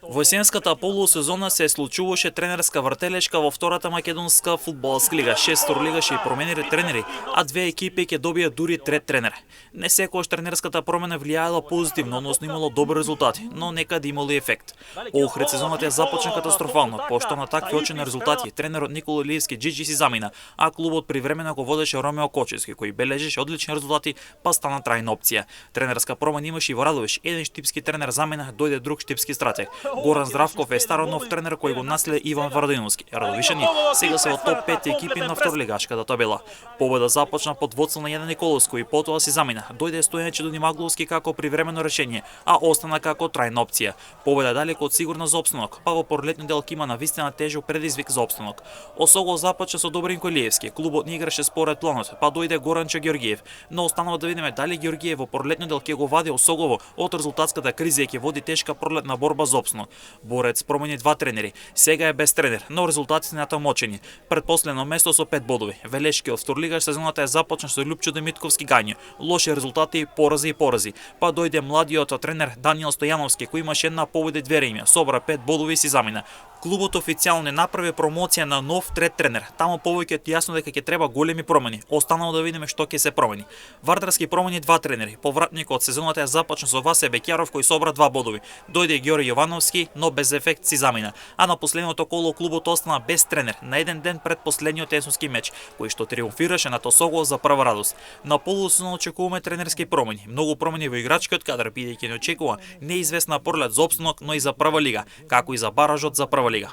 Во есенската полусезона се случуваше тренерска вртелешка во втората македонска фудбалска лига. 6 турлигаше и промениле тренери, а две екипи ќе добијат дури трет тренер. Не секогаш тренерската промена влијаела позитивно, односно имало добри резултати, но некаде имало и ефект. Охрид сезоната ја започна катастрофално, пошто на такви очени резултати тренерот Никола Илиевски Джиджи си замина, а клубот привремено го водеше Ромео Кочевски, кој бележеше одлични резултати, па стана трајна опција. Тренерска промена имаше и во Радовиш. Еден штипски тренер замина, дојде друг штипски стратег. Горан Здравков е старо нов тренер кој го наследи Иван Варадиновски. Радовишани сега се во топ 5 екипи на второлигашката табела. Победа започна под водство на Јана Николовско и потоа си замина. Дојде Стојан Чедонимагловски како привремено решение, а остана како трајна опција. Победа далеку од сигурна за опстанок, па во пролетниот дел има навистина тежок предизвик за опстанок. Осого започна со Добринко Илиевски. Клубот не играше според планот, па дојде Горанчо Георгиев. Но останува да видиме дали Георгиев во пролетниот дел ќе го вади Осогово од резултатската криза и ќе води тешка пролетна борба за опстанок. Борец промени два тренери. Сега е без тренер, но резултатите не тамочени. Предпоследно место со 5 бодови. Велешки од вторлигаш сезоната е започна со Љупчо Демитковски гања. Лоши резултати, порази и порази. Па дојде младиот тренер Даниел Стојановски кој имаше една победа и две ремија. Собра 5 бодови и си замина. Клубот официјално не направи промоција на нов трет тренер. Тамо повеќе е јасно дека ќе треба големи промени. Останало да видиме што ќе се промени. Вардарски промени два тренери. Повратникот сезоната е започна со Васе Бекјаров кој собра 2 бодови. Дојде Ѓори Јовановски, но без ефект си замина. А на последното коло клубот остана без тренер на еден ден пред последниот есенски меч, кој што триумфираше над Осогово за прва радост. На полусезона очекуваме тренерски промени. Многу промени во играчкиот кадар, бидејќи не очекува неизвестна пролет за опстанок, но и за прва лига, како и за баражот за прва лига.